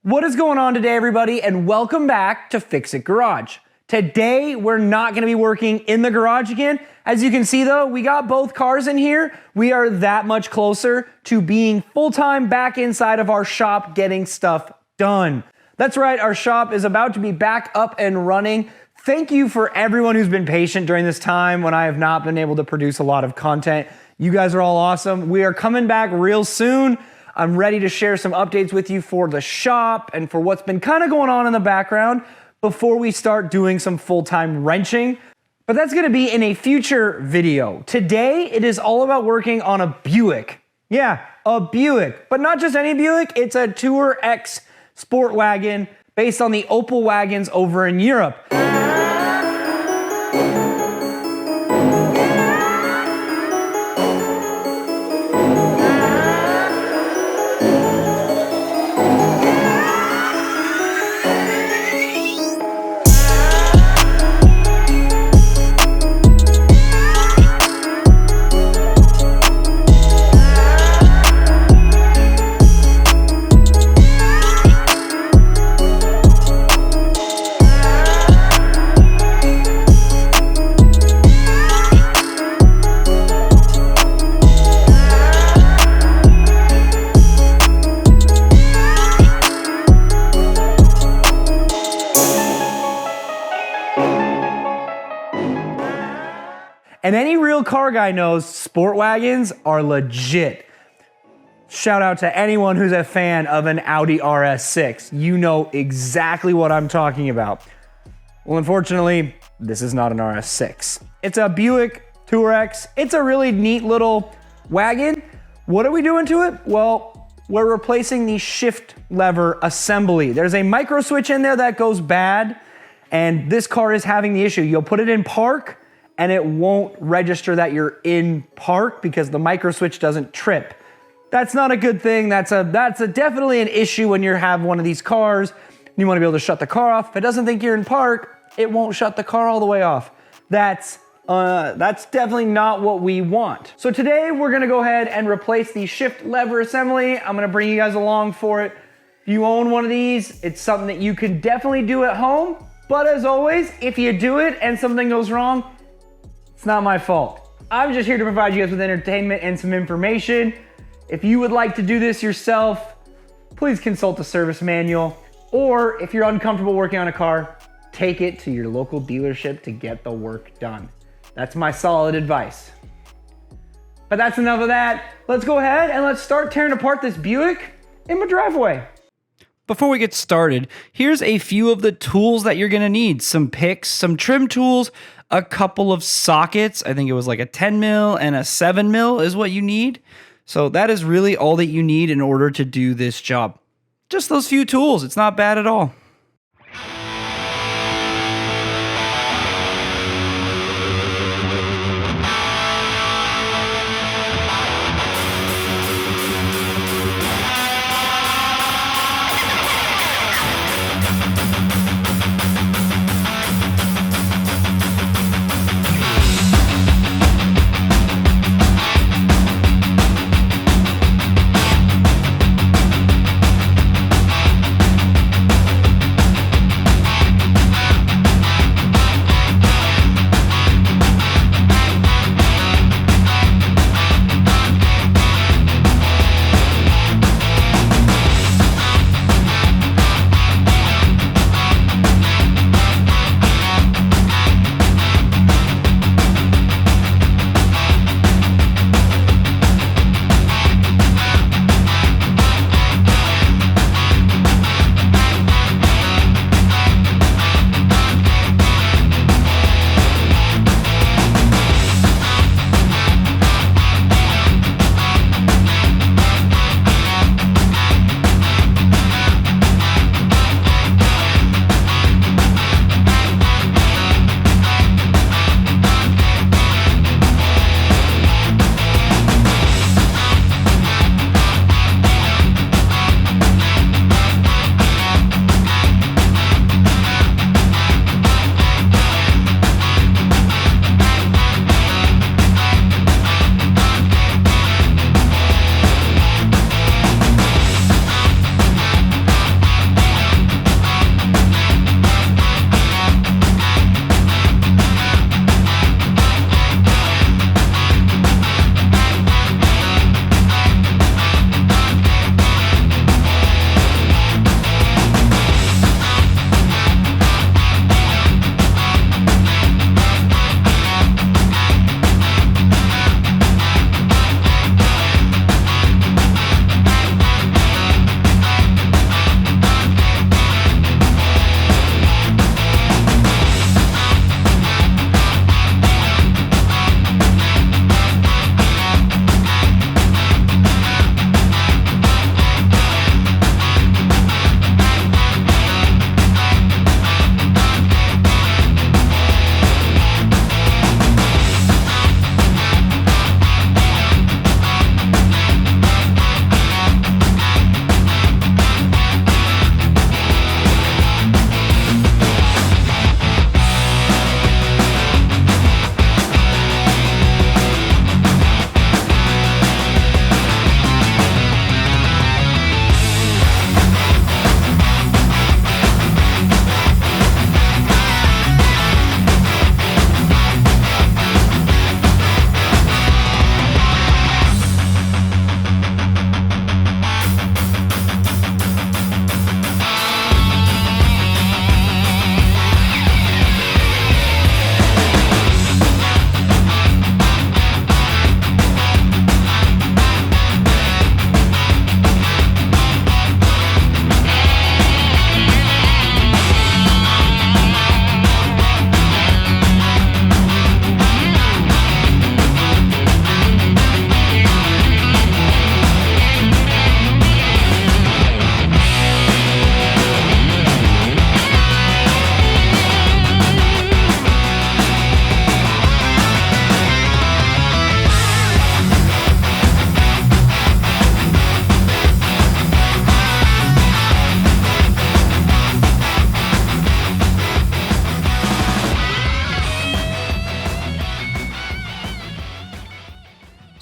What is going on today, everybody, and welcome back to Fix It Garage. Today, we're not going to be working in the garage again. As you can see, though, we got both cars in here. We are that much closer to being full-time back inside of our shop getting stuff done. That's right, our shop is about to be back up and running. Thank you for everyone who's been patient during this time when I have not been able to produce a lot of content. You guys are all awesome. We are coming back real soon. I'm ready to share some updates with you for the shop and for what's been kind of going on in the background before we start doing some full-time wrenching. But that's going to be in a future video. Today, it is all about working on a Buick. Yeah, a Buick. But not just any Buick, it's a TourX sport wagon based on the Opel wagons over in Europe. And any real car guy knows sport wagons are legit. Shout out to anyone who's a fan of an Audi RS6. You know exactly what I'm talking about. Well, unfortunately, this is not an RS6. It's a Buick TourX. It's a really neat little wagon. What are we doing to it? Well, we're replacing the shift lever assembly. There's a micro switch in there that goes bad, and this car is having the issue. You'll put it in park, and it won't register that you're in park because the micro switch doesn't trip. That's not a good thing. That's definitely an issue when you have one of these cars. You want to be able to shut the car off. If it doesn't think you're in park, it won't shut the car all the way off. That's definitely not what we want. So today we're gonna go ahead and replace the shift lever assembly. I'm gonna bring you guys along for it. If you own one of these, it's something that you can definitely do at home. But as always, if you do it and something goes wrong, it's not my fault. I'm just here to provide you guys with entertainment and some information. If you would like to do this yourself, please consult the service manual. Or if you're uncomfortable working on a car, take it to your local dealership to get the work done. That's my solid advice. But that's enough of that. Let's go ahead and let's start tearing apart this Buick in my driveway. Before we get started, here's a few of the tools that you're gonna need. Some picks, some trim tools, a couple of sockets. I think it was like a 10 mil and a 7 mil is what you need. So that is really all that you need in order to do this job. Just those few tools. It's not bad at all.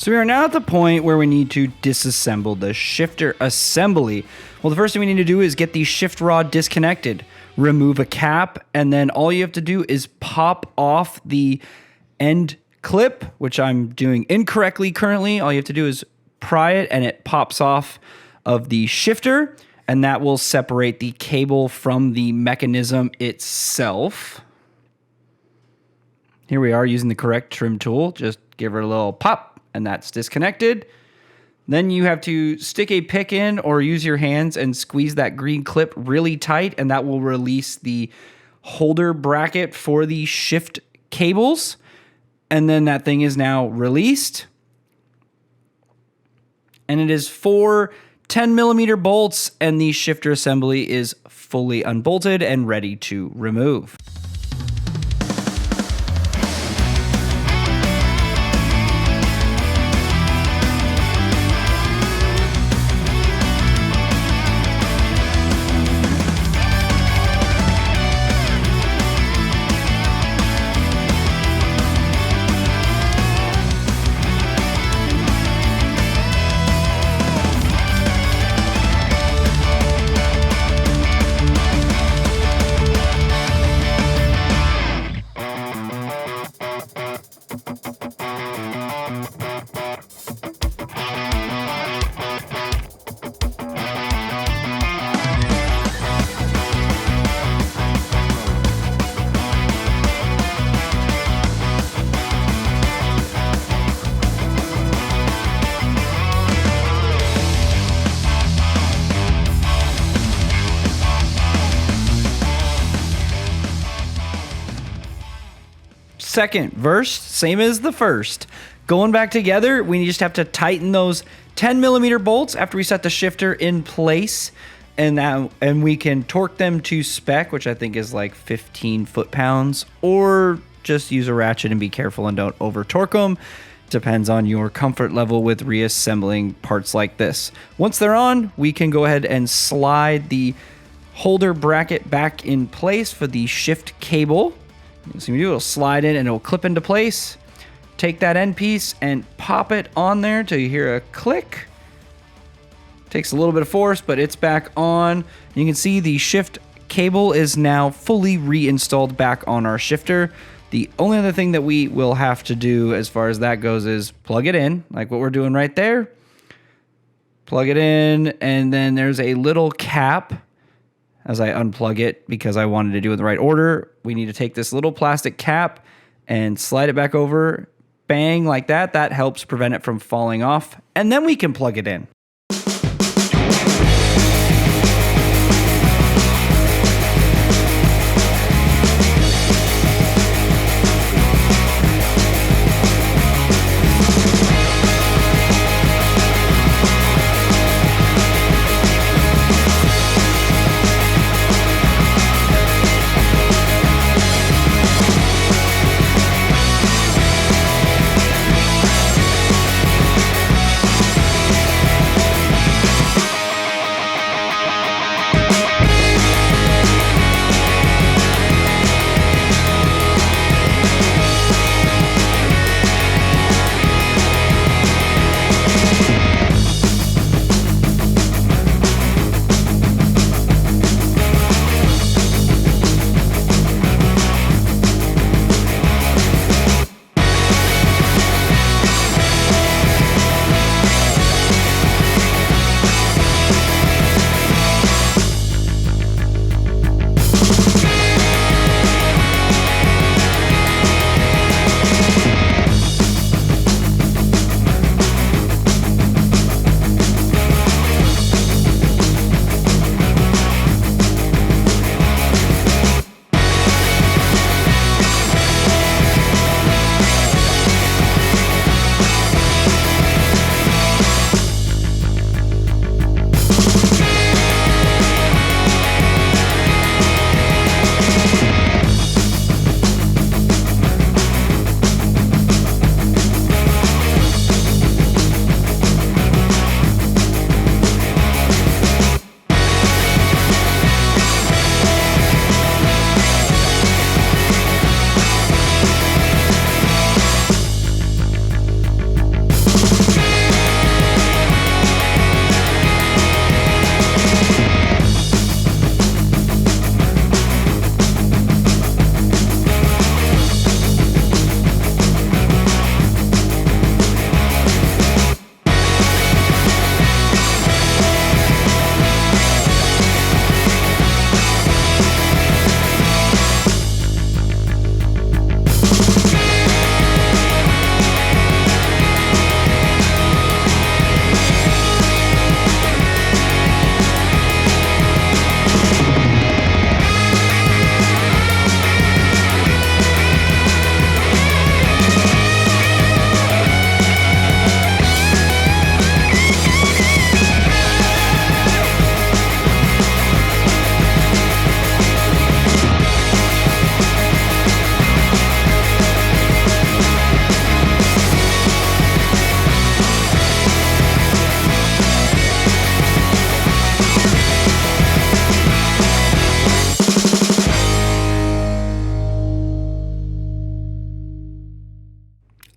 So we are now at the point where we need to disassemble the shifter assembly. Well, the first thing we need to do is get the shift rod disconnected, remove a cap, and then all you have to do is pop off the end clip, which I'm doing incorrectly currently. All you have to do is pry it and it pops off of the shifter, and that will separate the cable from the mechanism itself. Here we are using the correct trim tool. Just give her a little pop, and that's disconnected. Then you have to stick a pick in or use your hands and squeeze that green clip really tight, and that will release the holder bracket for the shift cables. And then that thing is now released. And it is 4 10mm bolts, and the shifter assembly is fully unbolted and ready to remove. Second verse, same as the first. Going back together, we just have to tighten those 10mm bolts after we set the shifter in place, and we can torque them to spec, which I think is like 15 foot-pounds, or just use a ratchet and be careful and don't over torque them. Depends on your comfort level with reassembling parts like this. Once they're on, we can go ahead and slide the holder bracket back in place for the shift cable. So it'll slide in and it'll clip into place. Take that end piece and pop it on there till you hear a click. Takes a little bit of force, but it's back on. You can see the shift cable is now fully reinstalled back on our shifter. The only other thing that we will have to do as far as that goes is plug it in, like what we're doing right there. Plug it in, and then there's a little cap. As I unplug it, because I wanted to do it in the right order, we need to take this little plastic cap and slide it back over, bang, like that. That helps prevent it from falling off, and then we can plug it in.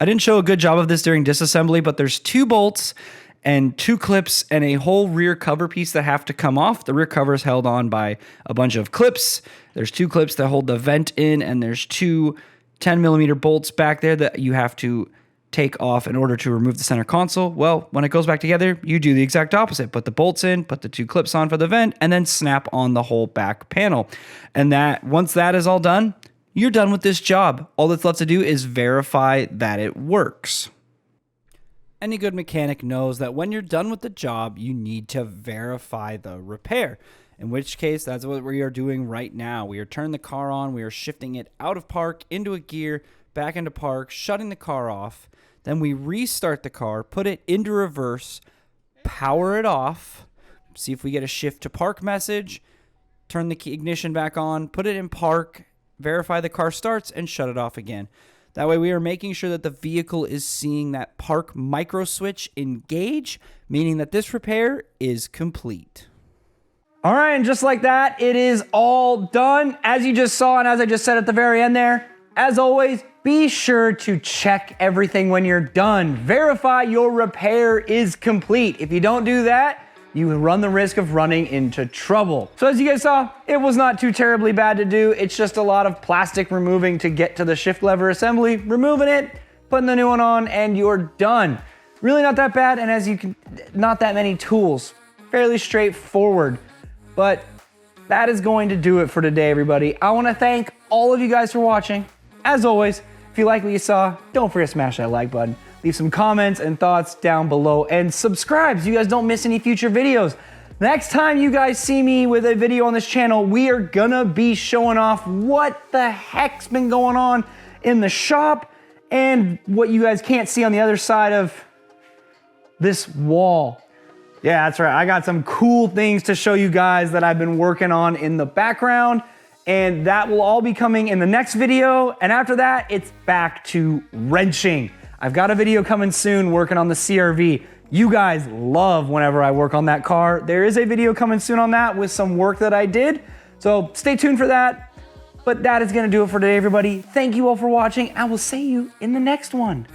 I didn't show a good job of this during disassembly, but there's 2 bolts and 2 clips and a whole rear cover piece that have to come off. The rear cover is held on by a bunch of clips. There's 2 clips that hold the vent in, and there's 2 10mm bolts back there that you have to take off in order to remove the center console. Well, when it goes back together, you do the exact opposite. Put the bolts in, put the 2 clips on for the vent, and then snap on the whole back panel. And that once that is all done, you're done with this job. All that's left to do is verify that it works. Any good mechanic knows that when you're done with the job, you need to verify the repair. In which case, that's what we are doing right now. We are turning the car on. We are shifting it out of park, into a gear, back into park, shutting the car off. Then we restart the car, put it into reverse, power it off, see if we get a shift to park message, turn the ignition back on, put it in park, verify the car starts, and shut it off again. That way we are making sure that the vehicle is seeing that park micro switch engage, meaning that this repair is complete. All right, and just like that, it is all done. As you just saw, and as I just said at the very end there, as always, be sure to check everything when you're done. Verify your repair is complete. If you don't do that, you run the risk of running into trouble. So as you guys saw, it was not too terribly bad to do. It's just a lot of plastic removing to get to the shift lever assembly, removing it, putting the new one on, and you're done. Really not that bad, and as you can, not that many tools. Fairly straightforward. But that is going to do it for today, everybody. I want to thank all of you guys for watching. As always, if you like what you saw, don't forget to smash that like button. Leave some comments and thoughts down below, and subscribe so you guys don't miss any future videos. Next time you guys see me with a video on this channel, we are gonna be showing off what the heck's been going on in the shop and what you guys can't see on the other side of this wall. Yeah, that's right. I got some cool things to show you guys that I've been working on in the background, and that will all be coming in the next video. And after that, it's back to wrenching. I've got a video coming soon working on the CR-V. You guys love whenever I work on that car. There is a video coming soon on that with some work that I did. So stay tuned for that. But that is gonna do it for today, everybody. Thank you all for watching. I will see you in the next one.